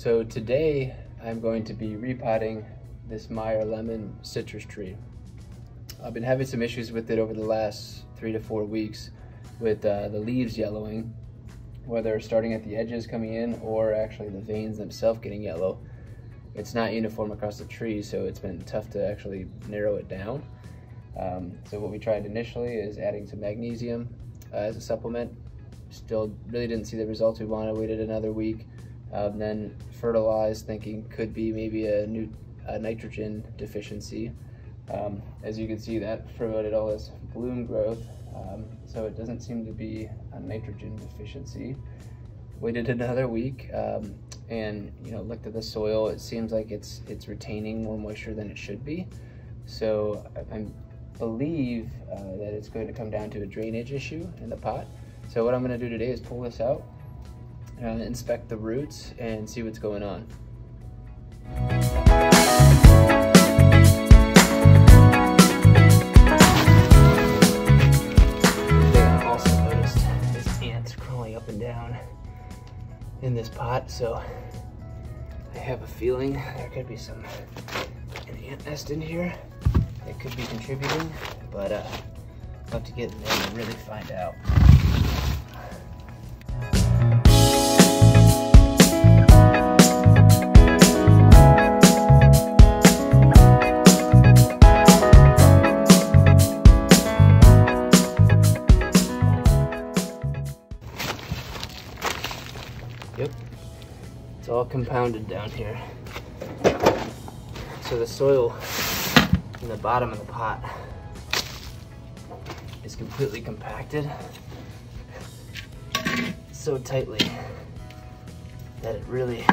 So today I'm going to be repotting this Meyer lemon citrus tree. I've been having some issues with it over the last 3 to 4 weeks with the leaves yellowing, whether starting at the edges coming in or actually the veins themselves getting yellow. It's not uniform across the tree, so it's been tough to actually narrow it down. So what we tried initially is adding some magnesium as a supplement. Still really didn't see the results we wanted. Waited another week, then fertilized, thinking could be maybe a nitrogen deficiency. As you can see, that promoted all this bloom growth, so it doesn't seem to be a nitrogen deficiency. Waited another week, and looked at the soil. It seems like it's retaining more moisture than it should be. So I believe that it's going to come down to a drainage issue in the pot. So what I'm going to do today is pull this out, inspect the roots, and see what's going on. I also noticed there's ants crawling up and down in this pot, so I have a feeling there could be an ant nest in here that could be contributing, but I'll have to get in there and really find out. Yep, it's all compounded down here. So the soil in the bottom of the pot is completely compacted so tightly that it really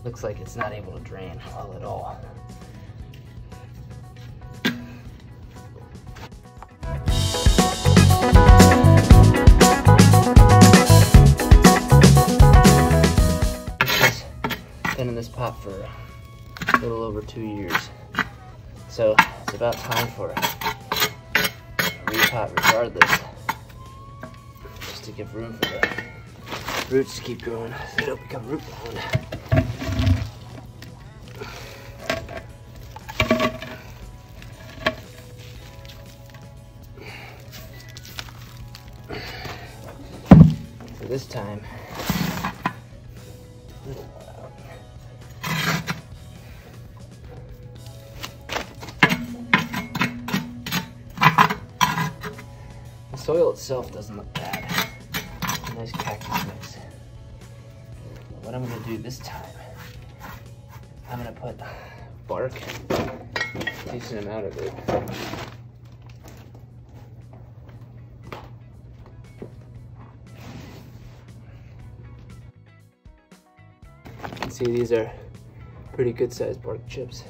looks like it's not able to drain well at all. Been in this pot for a little over 2 years, so it's about time for a repot regardless, just to give room for the roots to keep growing so they don't become root bound. So this time the soil itself doesn't look bad. It's a nice cactus mix. But what I'm going to do this time, I'm going to put bark, a decent amount of it. You can see these are pretty good sized bark chips.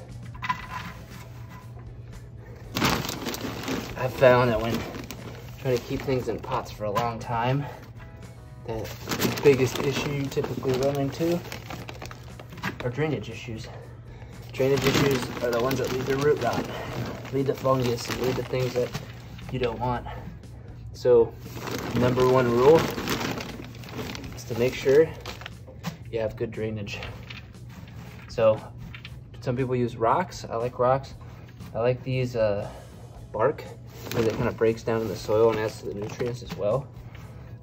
I've found that when trying to keep things in pots for a long time, that the biggest issue you typically run into are drainage issues. Drainage issues are the ones that lead to root rot, lead to fungus, and lead to things that you don't want. So, #1 rule is to make sure you have good drainage. So, some people use rocks. I like rocks. I like these bark, because it kind of breaks down in the soil and adds to the nutrients as well.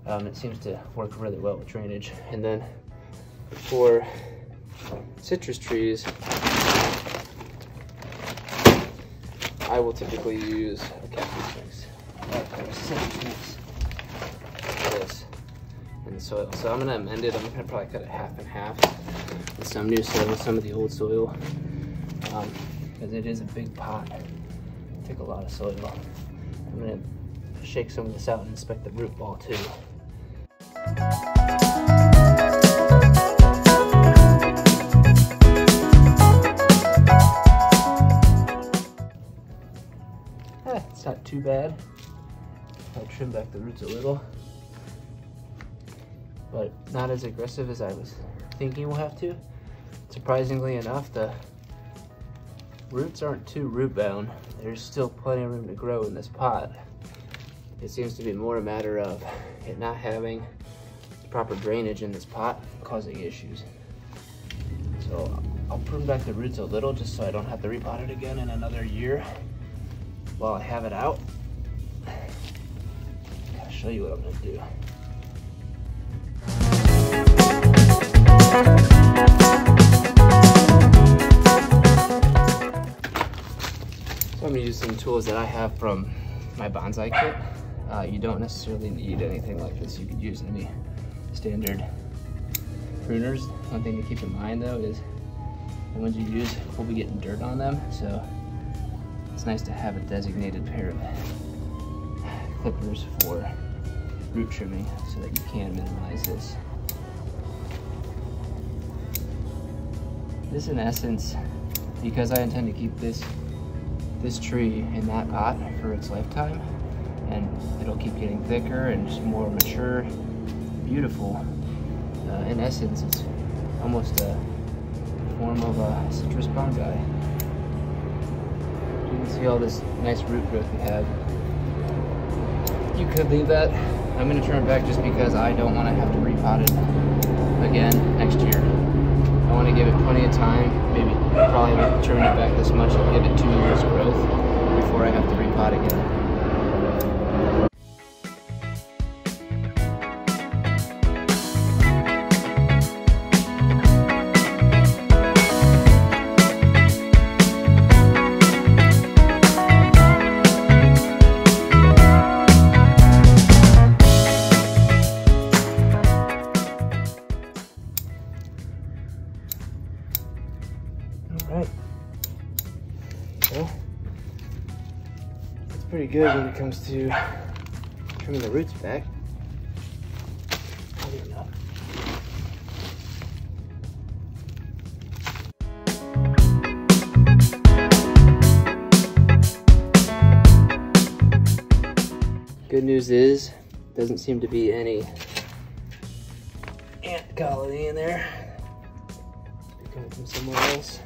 It seems to work really well with drainage. And then for citrus trees, I will typically use a cactus mix, or a citrus mix, like this, in the soil. So I'm going to amend it. I'm going to probably cut it half and half with some new soil, some of the old soil, because it is a big pot. Take a lot of soil. I'm going to shake some of this out and inspect the root ball too. It's not too bad. I'll trim back the roots a little, but not as aggressive as I was thinking we'll have to. Surprisingly enough, the roots aren't too root bound. There's still plenty of room to grow in this pot. It seems to be more a matter of it not having proper drainage in this pot causing issues. So I'll prune back the roots a little just so I don't have to repot it again in another year while I have it out. I'll show you what I'm gonna do. So I'm gonna use some tools that I have from my bonsai kit. You don't necessarily need anything like this. You could use any standard pruners. One thing to keep in mind though is the ones you use will be getting dirt on them, so it's nice to have a designated pair of clippers for root trimming so that you can minimize this. This in essence, because I intend to keep this tree in that pot for its lifetime, and it'll keep getting thicker and just more mature, beautiful. In essence, it's almost a form of a citrus bonsai. You can see all this nice root growth we have. You could leave that. I'm going to turn it back just because I don't want to have to repot it again next year. I want to give it plenty of time, maybe probably turn it back this much and give it 2 years growth before I have to repot again. Alright, so it's pretty good when it comes to trimming the roots back. Probably enough. Good news is, doesn't seem to be any ant colony in there. They're coming from somewhere else.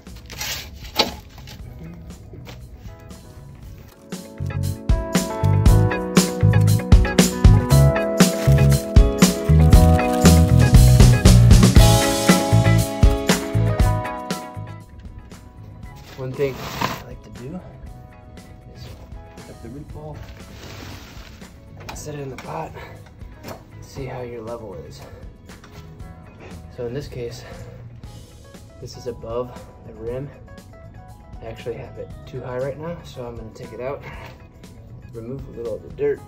One thing I like to do is pick up the root ball, set it in the pot, and see how your level is. So in this case, this is above the rim. I actually have it too high right now, so I'm going to take it out, remove a little of the dirt,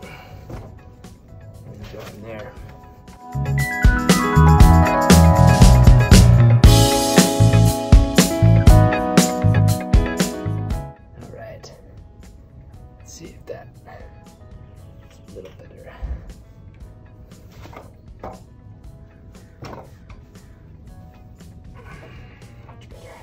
and go from there. See if that is a little better. Much better.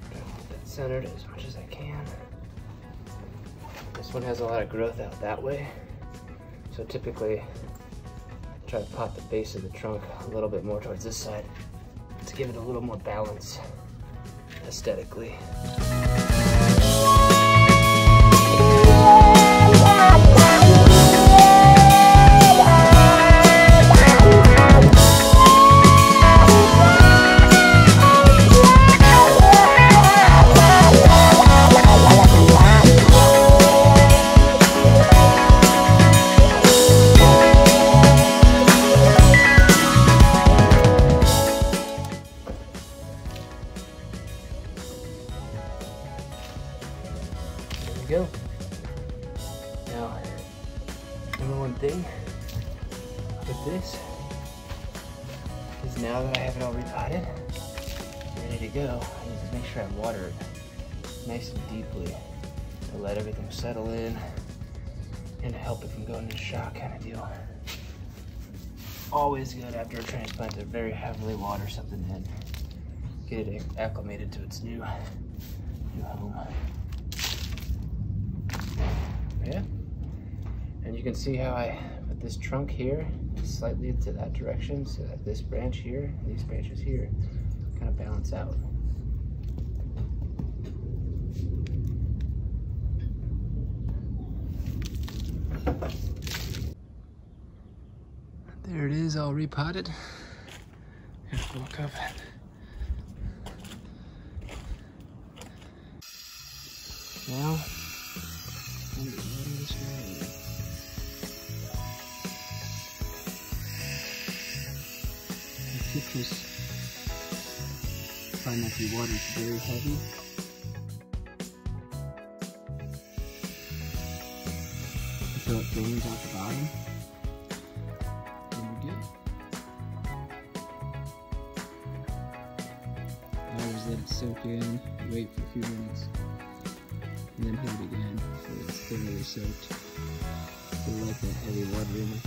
Try to get that centered as much as I can. This one has a lot of growth out that way, so typically I try to pot the base of the trunk a little bit more towards this side to give it a little more balance aesthetically. Go. Now, number one thing with this is now that I have it all repotted, ready to go, I need to make sure I water it nice and deeply to let everything settle in and to help it from going into shock kind of deal. Always good after a transplant to very heavily water something in, get it acclimated to its new home. Yeah, and you can see how I put this trunk here slightly to that direction so that this branch here, these branches here, kind of balance out. There it is, all repotted. Have to look up it. Now, I'm going to water this guy. The citrus probably not be watered, it's very heavy. Until it drains out the bottom. Let it soak in, wait for a few minutes, and then hit it again so it's thoroughly soaked. I like that heavy watering.